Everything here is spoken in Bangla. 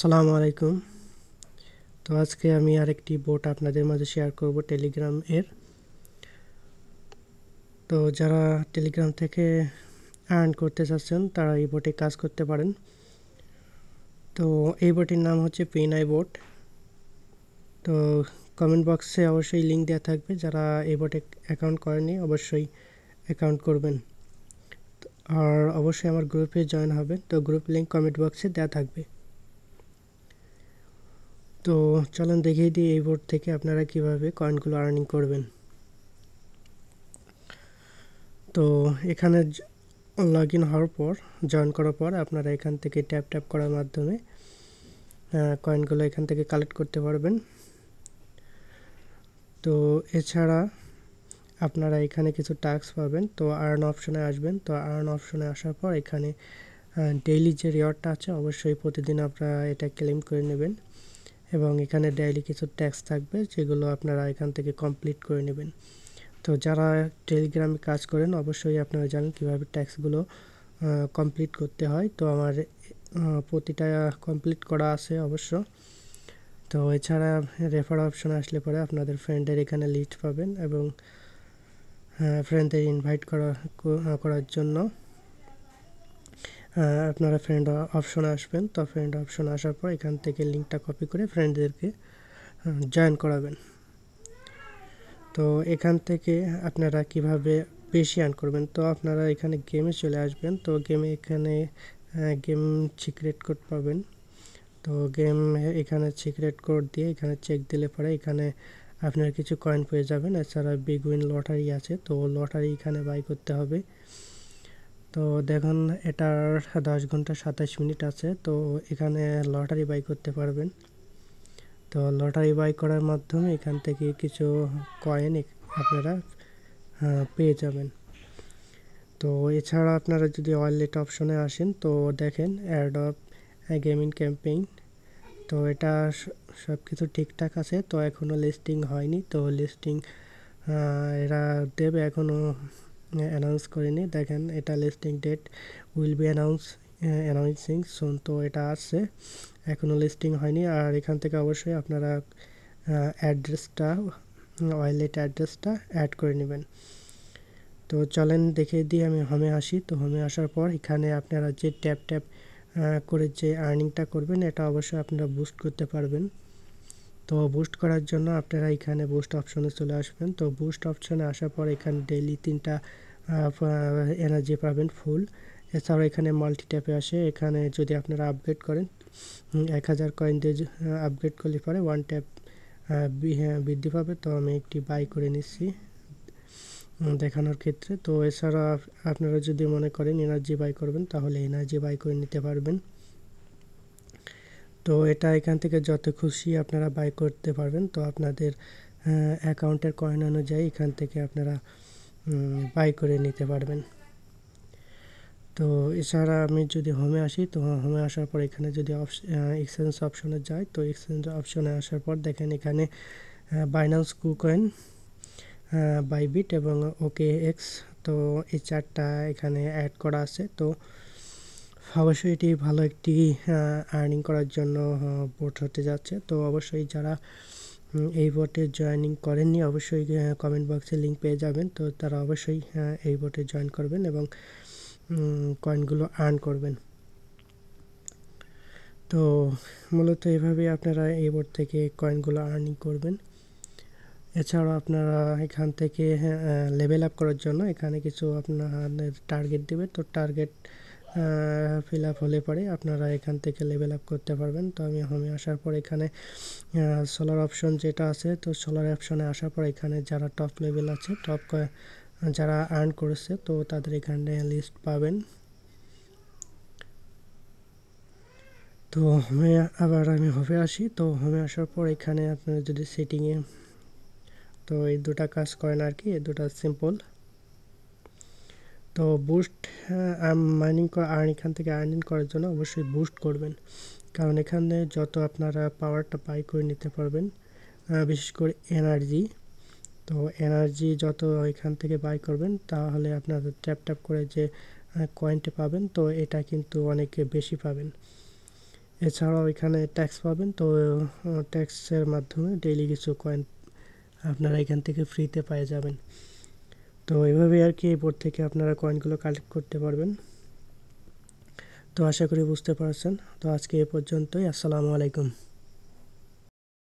আসসালামু আলাইকুম। তো আজকে আমি আরেকটি বোট আপনাদের মাঝে শেয়ার করব টেলিগ্রাম এর। তো যারা টেলিগ্রাম থেকে আর্ন করতে চাচ্ছেন তারা এই বোটে কাজ করতে পারেন। তো এই বোটের নাম হচ্ছে পিএনআই বোট। তো কমেন্ট বক্সে অবশ্যই লিঙ্ক দেওয়া থাকবে, যারা এই বোটে অ্যাকাউন্ট করেনি অবশ্যই অ্যাকাউন্ট করবেন। আর অবশ্যই আমার গ্রুপে জয়েন হবেন, তো গ্রুপ লিঙ্ক কমেন্ট বক্সে দেওয়া থাকবে। তো চলুন দেখিয়ে দিই এই বোট থেকে আপনারা কিভাবে কয়েনগুলো আর্নিং করবেন। তো এখানে লগ ইন হওয়ার পর, জয়েন করার পর আপনারা এখান থেকে ট্যাপ ট্যাপ করার মাধ্যমে কয়েনগুলো এখান থেকে কালেক্ট করতে পারবেন। তো এছাড়া আপনারা এখানে কিছু টাস্ক পাবেন। তো আর্ন অপশনে আসবেন। তো আর্ন অপশনে আসার পর এখানে ডেইলি যে রিওয়ার্ডটা আছে অবশ্যই প্রতিদিন আপনারা এটা ক্লেম করে নেবেন, এবং এখানে ডেইলি কিছু ট্যাক্স থাকবে যেগুলো আপনারা এখান থেকে কমপ্লিট করে নেবেন। তো যারা টেলিগ্রামে কাজ করেন অবশ্যই আপনারা জানেন কীভাবে ট্যাক্সগুলো কমপ্লিট করতে হয়। তো আমার প্রতিটা কমপ্লিট করা আছে অবশ্য। তো এছাড়া রেফার অপশন আসলে পরে আপনাদের ফ্রেন্ডের এখানে লিস্ট পাবেন, এবং ফ্রেন্ডদের ইনভাইট করার জন্য আপনারা ফ্রেন্ড অপশনে আসবেন। তো ফ্রেন্ড অপশনে আসার পর এখান থেকে লিঙ্কটা কপি করে ফ্রেন্ডদেরকে জয়েন করাবেন। তো এখান থেকে আপনারা কিভাবে বেশি আর্ন করবেন, তো আপনারা এখানে গেমে চলে আসবেন। তো গেমে এখানে গেম সিক্রেট কোড পাবেন। তো গেম এখানে সিক্রেট কোড দিয়ে এখানে চেক দিলে পরে এখানে আপনারা কিছু কয়েন পেয়ে যাবেন। এছাড়া বিগ উইন লটারি আছে, তো লটারি এখানে বাই করতে হবে। তো দেখুন এটার 10 ঘন্টা 27 মিনিট আছে। তো এখানে লটারি বাই করতে পারবেন। তো লটারি বাই করার মাধ্যমে এখান থেকে কিছু কয়েন আপনারা পেয়ে যাবেন। তো এছাড়া আপনারা যদি ওয়ালেট অপশনে আসেন তো দেখেন অ্যাডপ গেমিং ক্যাম্পেইন। তো এটা সব কিছু ঠিকঠাক আছে। তো এখনও লিস্টিং হয়নি, তো লিস্টিং এরা দেবে, এখনও অ্যানাউন্স করেনি। দেখেন এটা listing date will be announcing soon. তো এটা আসছে, এখনও লিস্টিং হয়নি। আর এখান থেকে অবশ্যই আপনারা অ্যাড্রেসটা, ওয়ালেট অ্যাড্রেসটা অ্যাড করে নেবেন। তো চলেন দেখে দিই, আমি হোমে আসি। তো হোমে আসার পর এখানে আপনারা যে ট্যাপ ট্যাপ করে যে আর্নিংটা করবেন এটা অবশ্যই আপনারা বুস্ট করতে পারবেন। তো বুস্ট করার জন্য আপনারা এখানে বুস্ট অপশনে চলে আসবেন। তো বুস্ট অপশনে আসার পর এখানে ডেইলি 3টা এনার্জি পাবেন ফুল। এছাড়াও এখানে মাল্টি ট্যাপে আসে, এখানে যদি আপনারা আপগ্রেড করেন 1000 কয়েন দিয়ে আপগ্রেড করলে পরে 1 ট্যাপ বৃদ্ধি পাবে। তো আমি একটি বাই করে নিচ্ছি দেখানোর ক্ষেত্রে। তো এছাড়া আপনারা যদি মনে করেন এনার্জি বাই করবেন তাহলে এনার্জি বাই করে নিতে পারবেন। তো এটা এখান থেকে যত খুশি আপনারা বাই করতে পারবেন। তো আপনাদের অ্যাকাউন্টের কয়েন অনুযায়ী এখান থেকে আপনারা বাই করে নিতে পারবেন। তো এছাড়া আমি যদি হোমে আসি, তো হোমে আসার পর এখানে যদি এক্সচেঞ্জ অপশনে যাই, তো এক্সচেঞ্জ অপশনে আসার পর দেখেন এখানে বাইন্যান্স কুকয়েন, বাইবিট এবং ওকে এক্স, তো এই 4টা এখানে অ্যাড করা আছে। তো অবশ্যই এটি ভালো একটি আর্নিং করার জন্য বোট হতে যাচ্ছে। তো অবশ্যই যারা এই বোটে জয়েনিং করেননি অবশ্যই কমেন্ট বক্সে লিঙ্ক পেয়ে যাবেন। তো তারা অবশ্যই এই বোটে জয়েন করবেন এবং কয়েনগুলো আর্ন করবেন। তো মূলত এভাবেই আপনারা এই বোট থেকে কয়েনগুলো আর্নিং করবেন। এছাড়াও আপনারা এখান থেকে লেভেল আপ করার জন্য এখানে কিছু আপনাদের টার্গেট দেবে। তো টার্গেট ফিল আপ হলে পরে আপনারা এখান থেকে লেভেল আপ করতে পারবেন। তো আমি হোমে আসার পর এখানে সোলার অপশন যেটা আছে, তো সোলার অপশনে আসার পর এখানে যারা টপ লেভেল আছে, যারা আর্ন করেছে তো তাদের এখানে লিস্ট পাবেন। তো আবার আমি হোমে আসি। তো হোমে আসার পর এখানে আপনারা যদি সেটিংয়ে, তো এই দুটা কাজ করেন আর কি, এই দুটা সিম্পল। তো বুস্ট মাইনিং এখান থেকে আর্নিং করার জন্য অবশ্যই বুস্ট করবেন, কারণ এখানে যত আপনারা পাওয়ারটা বাই করে নিতে পারবেন, বিশেষ করে এনার্জি। তো এনার্জি যত এখান থেকে বাই করবেন তাহলে আপনারা ট্যাপ ট্যাপ করে যে কয়েনটা পাবেন, তো এটা কিন্তু অনেক বেশি পাবেন। এছাড়াও এখানে ট্যাক্স পাবেন, তো ট্যাক্সের মাধ্যমে ডেইলি কিছু কয়েন আপনারা এখান থেকে ফ্রিতে পেয়ে যাবেন। তো এভাবেই আর কি এই বোর্ড থেকে আপনারা কয়েনগুলো কালেক্ট করতে পারবেন। তো আশা করি বুঝতে পারছেন। তো আজকে এ পর্যন্তই। আসসালামু আলাইকুম।